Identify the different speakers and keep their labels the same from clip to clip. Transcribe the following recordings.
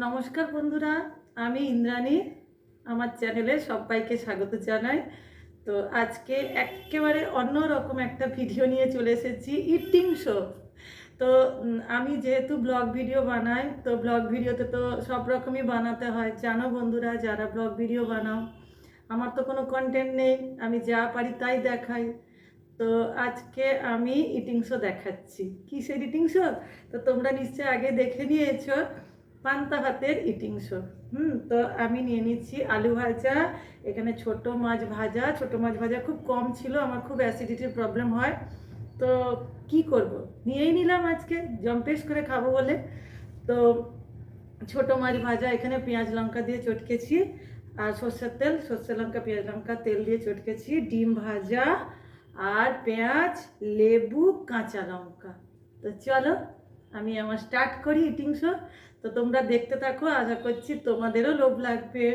Speaker 1: নমস্কার বন্ধুরা, আমি ইন্দ্রাণী। আমার চ্যানেলে সবাইকে স্বাগত জানাই। তো আজকে একেবারে অন্যরকম একটা ভিডিও নিয়ে চলে এসেছি, ইটিং শো। তো আমি যেহেতু ব্লগ ভিডিও বানাই, তো ব্লগ ভিডিওতে তো সব রকমই বানাতে হয়, জানো বন্ধুরা যারা ব্লগ ভিডিও বানাও। আমার তো কোনো কন্টেন্ট নেই, আমি যা পারি তাই দেখাই। তো আজকে আমি ইটিং শো দেখাচ্ছি। কিসের ইটিং শো? তো তোমরা নিশ্চয়ই আগে দেখে নিয়েছো, পান্তা ভাতের ইটিং শো। তো আমি নিয়ে নিচ্ছি আলু ভাজা, এখানে ছোট মাছ ভাজা। ছোট মাছ ভাজা খুব কম ছিল, আমার খুব অ্যাসিডিটির প্রবলেম হয়। তো কি করব, নিয়েই নিলাম আজকে জম্পেশ করে খাবো বলে। তো ছোট মাছ ভাজা, এখানে পেঁয়াজ লঙ্কা দিয়ে চটকেছি, আর সর্ষের তেল, সর্ষে লঙ্কা পেঁয়াজ লঙ্কা তেল দিয়ে চটকেছি, ডিম ভাজা আর পেঁয়াজ, লেবু, কাঁচা লঙ্কা। তো চলো আমি আমার স্টার্ট করি ইটিং শো। তো তোমরা দেখতে থাকো, আশা করছি তোমাদেরও লোভ লাগবে।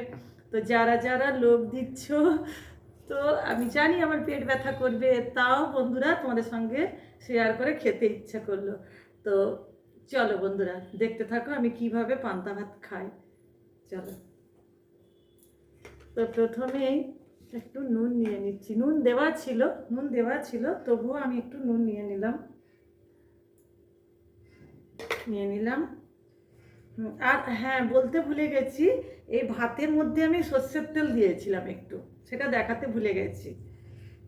Speaker 1: তো যারা যারা লোভ দিচ্ছ, তো আমি জানি আমার পেট ব্যথা করবে, তাও বন্ধুরা তোমাদের সঙ্গে শেয়ার করে খেতে ইচ্ছা করলো। তো চলো বন্ধুরা দেখতে থাকো আমি কিভাবে পান্তা ভাত খাই। চলো। তো প্রথমেই একটু নুন নিয়ে নিচ্ছি। নুন দেওয়া ছিল, তবুও আমি একটু নুন নিয়ে নিলাম। আর হ্যাঁ, বলতে ভুলে গেছি, এই ভাতের মধ্যে আমি সর্ষের তেল দিয়েছিলাম একটু, সেটা দেখাতে ভুলে গেছি।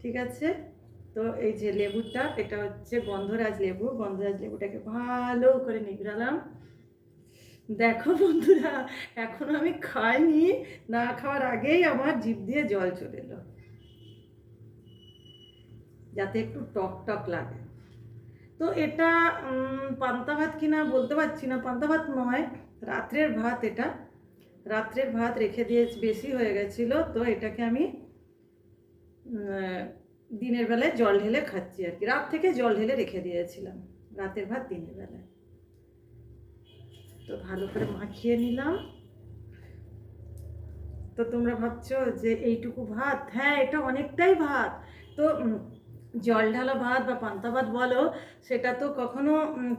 Speaker 1: ঠিক আছে। তো এই যে লেবুটা, এটা হচ্ছে গন্ধরাজ লেবুটাকে ভালো করে নিগড়ালাম। দেখো বন্ধুরা, এখনো আমি খাইনি, না খাওয়ার আগেই আমার জিভ দিয়ে জল চলে এলো, যাতে একটু টক টক লাগে। তো এটা পান্তা ভাত কিনা বলতে পারছি না, পান্তা ভাত নয়, রাত্রের ভাত এটা। রাত্রের ভাত রেখে দিয়ে বেশি হয়ে গেছিলো, তো এটাকে আমি দিনের বেলায় জল ঢেলে খাচ্ছি আর কি। রাত থেকে জল ঢেলে রেখে দিয়েছিলাম, রাতের ভাত দিনের বেলায়। তো ভালো করে মাখিয়ে নিলাম। তো তোমরা ভাবছো যে এইটুকু ভাত? হ্যাঁ, এটা অনেকটাই ভাত। তো জল ঢালা ভাত বা পান্তা ভাত বলো, সেটা তো কখনো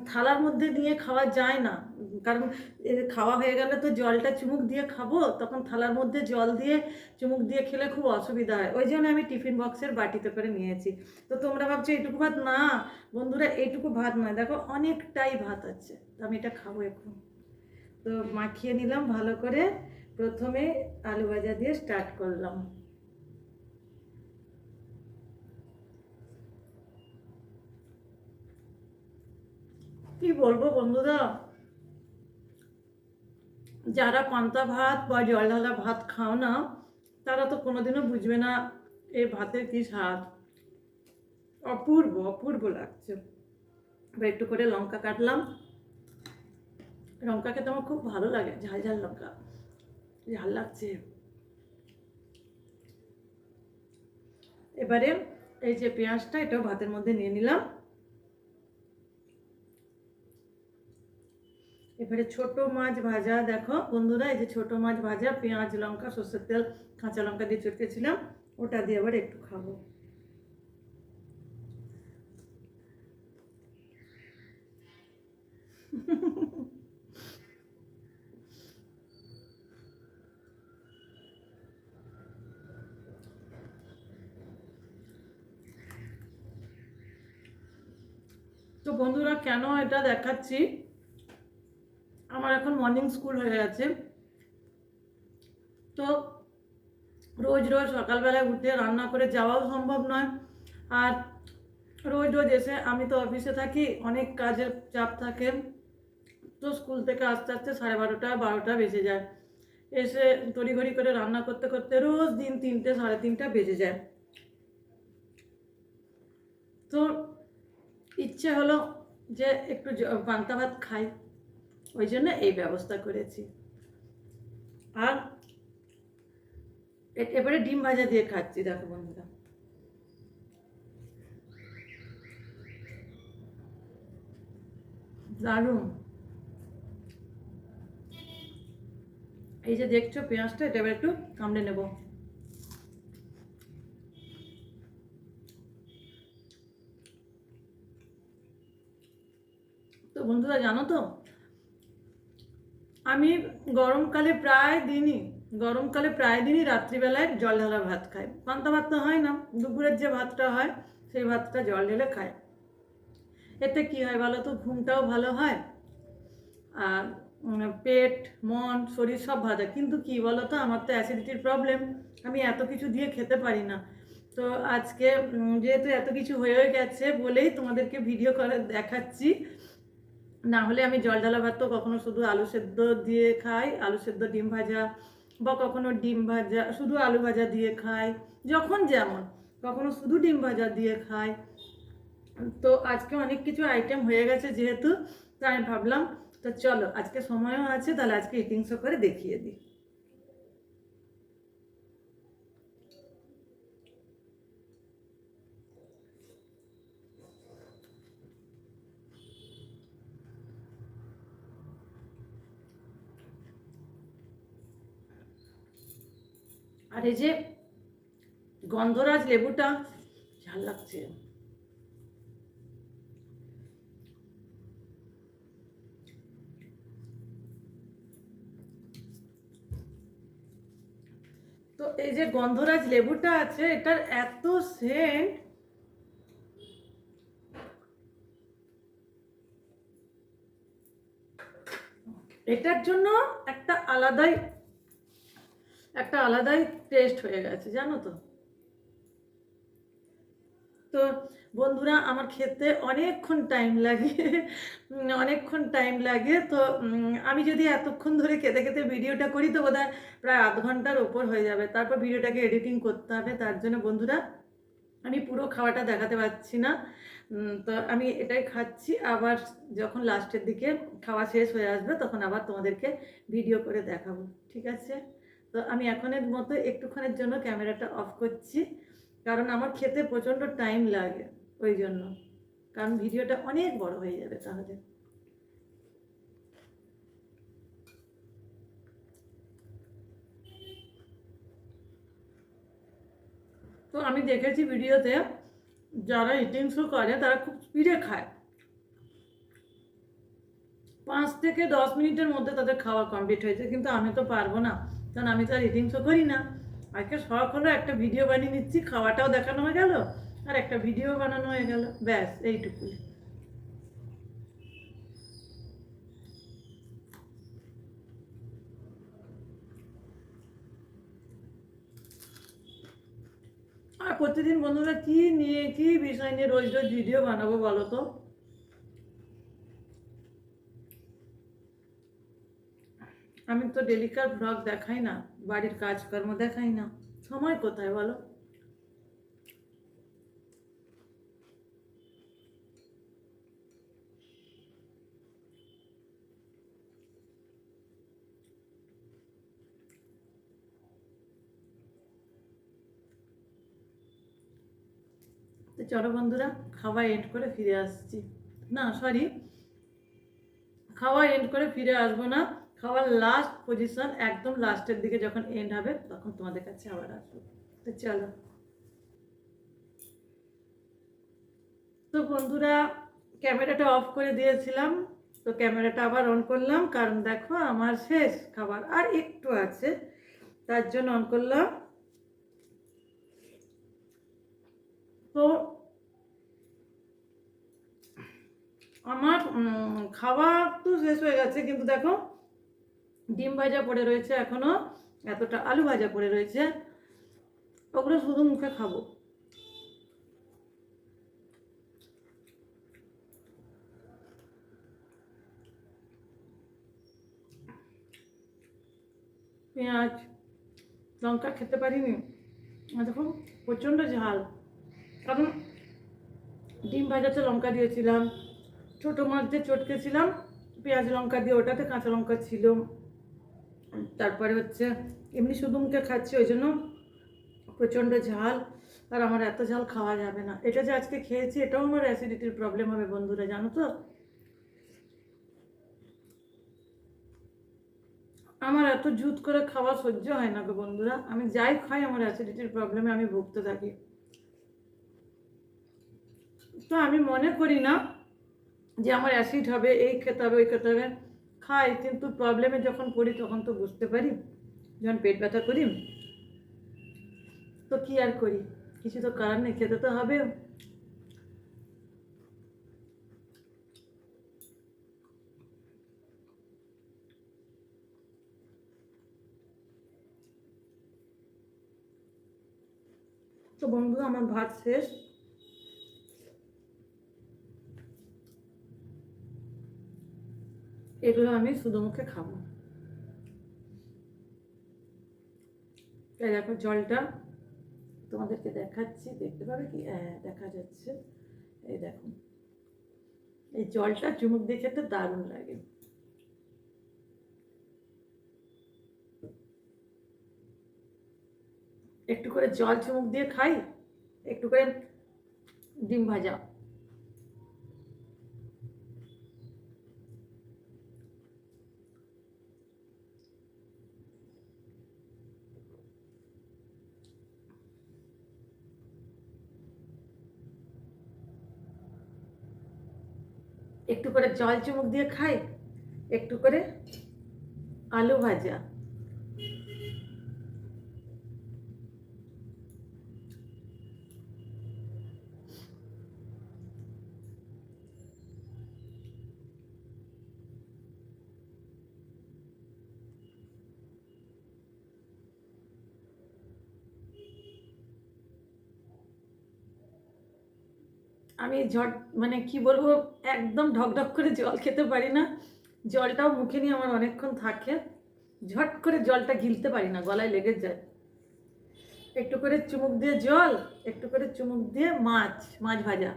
Speaker 1: থালার মধ্যে নিয়ে খাওয়া যায় না। কারণ খাওয়া হয়ে গেলে তো জলটা চুমুক দিয়ে খাবো, তখন থালার মধ্যে জল দিয়ে চুমুক দিয়ে খেলে খুব অসুবিধা হয়। ওই জন্য আমি টিফিন বক্সের বাটিতে করে নিয়েছি। তো তোমরা ভাবছো এইটুকু ভাত? না বন্ধুরা, এইটুকু ভাত নয়, দেখো অনেকটাই ভাত আছে। তো আমি এটা খাবো এখন। তো মাখিয়ে নিলাম ভালো করে। প্রথমে আলু ভাজা দিয়ে স্টার্ট করলাম। কি বলবো বন্ধুরা, যারা পান্তা ভাত বা জল ঢালা ভাত খাও না, তারা তো কোনোদিনও বুঝবে না এই ভাতের কি স্বাদ। অপূর্ব অপূর্ব লাগছে। এবার একটু করে লঙ্কা কাটলাম। লঙ্কা খেতে আমার খুব ভালো লাগে, ঝাল ঝাল লঙ্কা, ঝাল লাগছে। এবারে এই যে পেঁয়াজটা, এটাও ভাতের মধ্যে নিয়ে নিলাম। এবারে ছোট মাছ ভাজা, দেখো বন্ধুরা, এই যে ছোট মাছ ভাজা, পেঁয়াজ লঙ্কা সর্ষের তেল কাঁচা লঙ্কা দিয়ে চটকেছিলাম, ওটা দিয়ে আবার একটু খাবো। তো বন্ধুরা, কেন এটা দেখাচ্ছি, আমার এখন মর্নিং স্কুল হয়ে গেছে। তো রোজ রোজ সকালবেলায় উঠে রান্না করে যাওয়াও সম্ভব নয়। আর রোজ রোজ এসে, আমি তো অফিসে থাকি, অনেক কাজের চাপ থাকে। তো স্কুল থেকে আস্তে আস্তে 12:30 বেজে যায়। এসে তড়িঘড়ি করে রান্না করতে করতে রোজ দিন 3টে 3:30 বেজে যায়। তো ইচ্ছে হলো যে একটু পান্তা ভাত খাই, ওই জন্য এই ব্যবস্থা করেছি। আর এবারে ডিম ভাজা দিয়ে খাচ্ছি, দেখো বন্ধুরা, দারুণ। এই যে দেখছো পেঁয়াজটা, এটা এবার একটু কামড়ে নেব। তো বন্ধুরা জানো তো, আমি গরমকালে প্রায় দিনই রাত্রিবেলায় জল ঢালা ভাত খাই। পান্তা ভাত তো হয় না, দুপুরের যে ভাতটা হয় সেই ভাতটা জল ঢেলে খাই। এতে কি হয় বলো তো, ঘুমটাও ভালো হয় আর পেট মন শরীর সব ভালো হয়। কিন্তু কি বলো তো, আমার তো অ্যাসিডিটির প্রবলেম, আমি এত কিছু দিয়ে খেতে পারি না। তো আজকে যেহেতু এত কিছু হয়ে গেছে বলেই তোমাদেরকে ভিডিও করে দেখাচ্ছি। না হলে আমি জল ঢালা ভাত তো কখনো শুধু আলু সেদ্ধ দিয়ে খাই, আলু সেদ্ধ ডিম ভাজা, বা কখনো ডিম ভাজা শুধু আলু ভাজা দিয়ে খাই, যখন যেমন, কখনো শুধু ডিম ভাজা দিয়ে খাই। তো আজকে অনেক কিছু আইটেম হয়ে গেছে যেহেতু, তাই আমি ভাবলাম তো চলো আজকে সময়ও আছে, তাহলে আজকে ইটিং শো করে দেখিয়ে দিই। আর এই যে গন্ধরাজ লেবুটা ঝাল লাগছে। তো এই যে গন্ধরাজ লেবুটা আছে, এটার এত সেন্ট, এটার জন্য একটা আলাদাই টেস্ট হয়ে গেছে জানো তো। তো বন্ধুরা, আমার খেতে অনেকক্ষণ টাইম লাগে। তো আমি যদি এতক্ষণ ধরে খেতে খেতে ভিডিওটা করি তো বোধহয় প্রায় আধ ঘন্টার ওপর হয়ে যাবে। তারপর ভিডিওটাকে এডিটিং করতে হবে, তার জন্য বন্ধুরা আমি পুরো খাওয়াটা দেখাতে পারছি না। তো আমি এটাই খাচ্ছি, আবার যখন লাস্টের দিকে খাওয়া শেষ হয়ে আসবে তখন আবার তোমাদেরকে ভিডিও করে দেখাবো, ঠিক আছে? তো আমি এখনের মতো একটুক্ষণের জন্য ক্যামেরাটা অফ করছি, কারণ আমার খেতে প্রচণ্ড টাইম লাগে ওই জন্য, কারণ ভিডিওটা অনেক বড় হয়ে যাবে তাহলে। তো আমি দেখেছি ভিডিওতে যারা ইটিং শো করে তারা খুব স্পিডে খায়, 5 থেকে 10 মিনিটের মধ্যে তাদের খাওয়া কমপ্লিট হয়েছে, কিন্তু আমি তো পারবো না, কারণ আমি তো আর ইটিং শো করি না। আজকে শখ হলো একটা ভিডিও বানিয়ে নিচ্ছি, খাওয়াটাও দেখানো হয়ে গেল আর একটা ভিডিও বানানো হয়ে গেল, ব্যাস এইটুকুই। আর প্রতিদিন বন্ধুরা কি বিষয় নিয়ে রোজ রোজ ভিডিও বানাবো বলো তো। আমি তো ডেলিকার ব্লগ দেখাই না, বাড়ির কাজকর্ম দেখাই না, সময় কোথায় বলো। তো চলো বন্ধুরা, খাওয়া এন্ড করে ফিরে আসছি, না সরি, খাওয়া এন্ড করে ফিরে আসবো না, খাওয়ার লাস্ট পজিশন একদম লাস্টের দিকে যখন এন্ড হবে তখন তোমাদের কাছে আবার আসবো। তো চলো। তো বন্ধুরা, ক্যামেরাটা অফ করে দিয়েছিলাম, তো ক্যামেরাটা আবার অন করলাম, কারণ দেখো আমার শেষ খাবার আর একটু আছে, তার জন্য অন করলাম। তো আমার খাওয়া তো শেষ হয়ে গেছে, কিন্তু দেখো ডিম ভাজা পড়ে রয়েছে এখনো, এতটা আলু ভাজা পড়ে রয়েছে, ওগুলো শুধু মুখে খাবো। পেঁয়াজ লঙ্কা খেতে পারিনি, আর দেখো প্রচণ্ড ঝাল, কারণ ডিম ভাজাতে লঙ্কা দিয়েছিলাম, ছোটো মাছ দিয়ে চটকেছিলাম পেঁয়াজ লঙ্কা দিয়ে, ওটাতে কাঁচা লঙ্কা ছিল, তারপরে হচ্ছে এমনি শুধু মুখে খাচ্ছি ওই জন্য প্রচণ্ড ঝাল, আর আমার এত ঝাল খাওয়া যাবে না। এটা যে আজকে খেয়েছি এটাও আমার অ্যাসিডিটির প্রবলেম হবে বন্ধুরা, জানো তো। আমার এত জুত করে খাওয়া সহ্য হয় না গো বন্ধুরা, আমি যাই খাই আমার অ্যাসিডিটির প্রবলেমে আমি ভুগতে থাকি। তো আমি মনে করি না যে আমার অ্যাসিড হবে, এই খেতে হবে ওই খেতে হবে, খাই, কিন্তু প্রবলেমে যখন পড়ি তখন তো বুঝতে পারি, যখন পেট ব্যথা করি তো কি আর করি, কিছু তো করার নেই, খেতে তো হবে। তো বন্ধুরা, আমার ভাত শেষ। এগুলো আমি শুধু মুখে খাবো। এই দেখো জলটা তোমাদেরকে দেখাচ্ছি, দেখতে পাবে কি? হ্যাঁ, দেখা যাচ্ছে। এই দেখো, এই জলটা চুমুক দিয়ে খেতে দারুণ লাগে। একটু করে জল চুমুক দিয়ে খাই, একটু করে ডিম ভাজা। একটু করে জল চুমুক দিয়ে খাই, একটু করে আলু ভাজা। আমি মানে কি বলবো, একদম ঢকঢক করে জল খেতে পারি না। জলটাও মুখে নিয়ে আমার অনেকক্ষণ থাকে, ঝট করে জলটা গিলতে পারি না, গলায় লেগে যায়। একটু করে চুমুক দিয়ে জল, একটু করে চুমুক দিয়ে মাছ, মাছ ভাজা।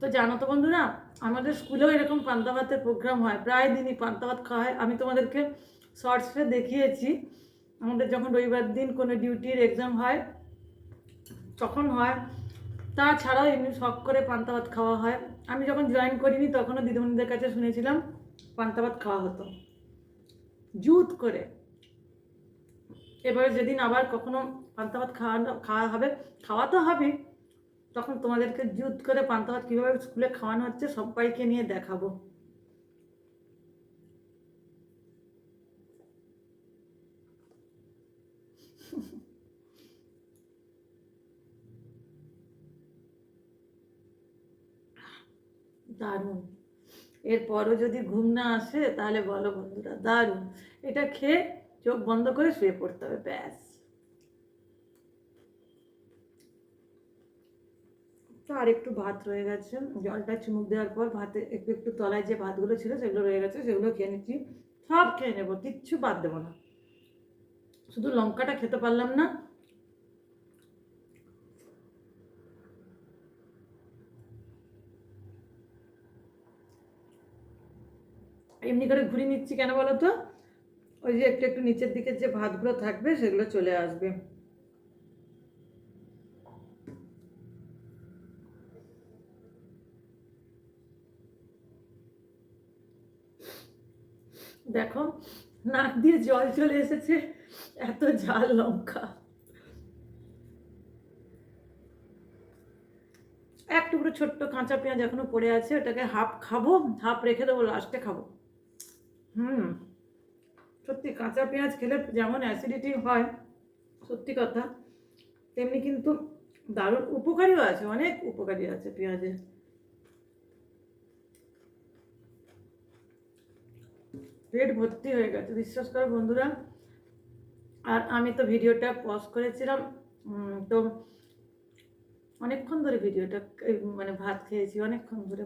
Speaker 1: তো জানো তো বন্ধুরা, আমাদের স্কুলেও এরকম পান্তা ভাতের প্রোগ্রাম হয়, প্রায় দিনই পান্তা ভাত খাওয়া হয়। আমি তোমাদেরকে শর্টসে দেখিয়েছি, আমাদের যখন রবিবার দিন কোনো ডিউটির এক্সাম হয় তখন হয়। তাছাড়াও এমনি শখ করে পান্তা ভাত খাওয়া হয়। আমি যখন জয়েন করিনি তখনও দিদিমণিদের কাছে শুনেছিলাম পান্তা ভাত খাওয়া হতো জুত করে। এবারে যেদিন আবার কখনো পান্তা ভাত খাওয়া হবে, খাওয়া তো হবে, তখন তোমাদেরকে জুত করে পান্তা ভাত কীভাবে স্কুলে খাওয়ানো হচ্ছে সবাইকে নিয়ে দেখাবো। দারুণ। এরপরও যদি ঘুম না আসে তাহলে বলো বন্ধুরা, দারুণ। এটা খেয়ে চোখ বন্ধ করে শুয়ে পড়তে হবে, ব্যাস। তো আর একটু ভাত রয়ে গেছে, জলটা চুমুক দেওয়ার পর ভাতে একটু একটু তলায় যে ভাতগুলো ছিল সেগুলো রয়ে গেছে, সেগুলো খেয়ে নিচ্ছি। সব খেয়ে নেবো, কিচ্ছু বাদ দেবো না। শুধু লঙ্কাটা খেতে পারলাম না। এমনি করে ঘুরিয়ে নিচ্ছি কেন বলো তো? ওই যে একটু একটু নিচের দিকে যে ভাতগুলো থাকবে সেগুলো চলে আসবে। দেখো, নাক দিয়ে জল চলে এসেছে, এত ঝাল লঙ্কা। এক টুকরো ছোট্ট কাঁচা পেঁয়াজ এখনো পড়ে আছে, ওটাকে হাফ খাবো, হাফ রেখে দেবো, লাস্টে খাবো। হুম, সত্যি কাঁচা পেঁয়াজ খেলে যেমন অ্যাসিডিটি হয়, সত্যি কথা, তেমনি কিন্তু দারুণ উপকারীও আছে, অনেক উপকারী আছে পেঁয়াজে। পেট ভর্তি হয়ে গেছে, বিশ্বাস করো বন্ধুরা। আর আমি তো ভিডিওটা পজ করেছিলাম, তো অনেকক্ষণ ধরে ভিডিওটা মানে ভাত খেয়েছি অনেকক্ষণ ধরে।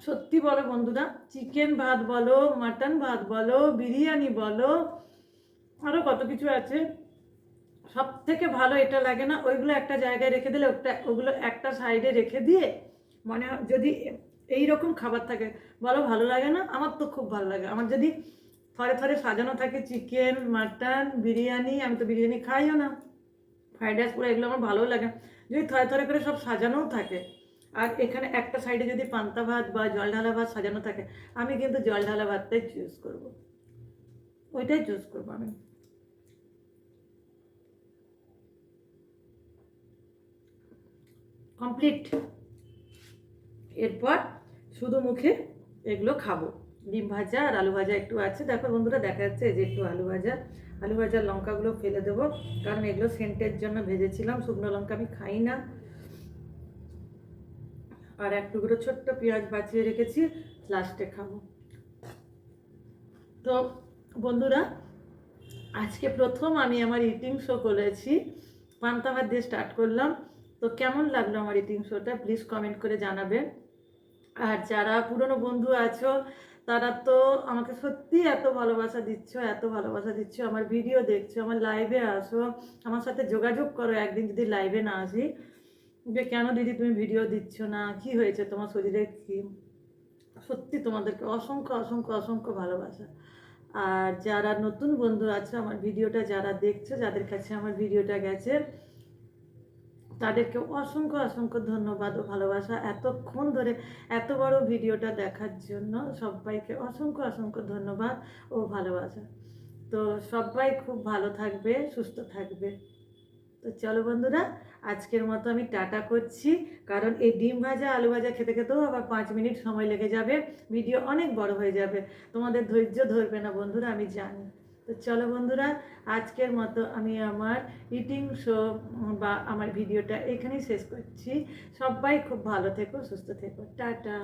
Speaker 1: সত্যি বলো বন্ধুরা, চিকেন ভাত বলো, মাটন ভাত বলো, বিরিয়ানি বলো, আরও কত কিছু আছে, সব থেকে ভালো এটা লাগে না ওইগুলো একটা জায়গায় রেখে দিলে, ওগুলো একটা সাইডে রেখে দিয়ে মনে হয় যদি এই রকম খাবার থাকে, বলো ভালো লাগে না? আমার তো খুব ভালো লাগে। আমার যদি থরে থরে সাজানো থাকে চিকেন, মাটন, বিরিয়ানি, আমি তো বিরিয়ানি খাইও না, ফ্রাইড রাইস, পুরো এগুলো আমার ভালোও লাগে, যদি থরে থরে করে সব সাজানোও থাকে, আর এখানে একটা সাইডে যদি পান্তা ভাত বা জল ঢালা ভাত সাজানো থাকে, আমি কিন্তু জল ঢালা ভাতটাই চুজ করবো। ওইটাই চুজ করবো আমি। কমপ্লিট। এরপর শুধু মুখে এগুলো খাবো। ডিম ভাজা আর আলু ভাজা একটু আছে, দেখো বন্ধুরা দেখা যাচ্ছে এই যে একটু আলু ভাজা, আলু ভাজার লঙ্কাগুলো ফেলে দেবো, কারণ এগুলো সেন্টের জন্য ভেজেছিলাম, শুকনো লঙ্কা আমি খাই না। আর এক টুকরো ছোট্ট পেঁয়াজ বাঁচিয়ে রেখেছি, লাস্টে খাবো। তো বন্ধুরা, আজকে প্রথম আমি আমার ইটিং শো করেছি, পান্তা ভাত দিয়ে স্টার্ট করলাম। তো কেমন লাগলো আমার ইটিং শোটা প্লিজ কমেন্ট করে জানাবে। আর যারা পুরনো বন্ধু আছো তারা তো আমাকে সত্যি এত ভালোবাসা দিচ্ছ, এত ভালোবাসা দিচ্ছ, আমার ভিডিও দেখছো, আমার লাইভে আসো, আমার সাথে যোগাযোগ করো। একদিন যদি লাইভে না আসি, যে কেন দিদি তুমি ভিডিও দিচ্ছ না, কি হয়েছে তোমার শরীরে কি, সত্যি তোমাদেরকে অসংখ্য অসংখ্য অসংখ্য ভালোবাসা। আর যারা নতুন বন্ধু আছে আমার ভিডিওটা যারা দেখছো, যাদের কাছে আমার ভিডিওটা গেছে, তাদেরকে অসংখ্য অসংখ্য ধন্যবাদ ও ভালোবাসা, এতক্ষণ ধরে এত বড় ভিডিওটা দেখার জন্য সবাইকে অসংখ্য অসংখ্য ধন্যবাদ ও ভালোবাসা। তো সবাই খুব ভালো থাকবে, সুস্থ থাকবে। তো চলো বন্ধুরা, আজকের মতো আমি টাটা করছি, কারণ এই ডিম ভাজা আলু ভাজা খেতে খেতেও আবার 5 মিনিট সময় লেগে যাবে, ভিডিও অনেক বড় হয়ে যাবে, তোমাদের ধৈর্য ধরবে না বন্ধুরা, আমি জানি। তো চলো বন্ধুরা, আজকের মতো আমি আমার ইটিং শো বা আমার ভিডিওটা এখানেই শেষ করছি। সবাই খুব ভালো থেকো, সুস্থ থেকো, টাটা।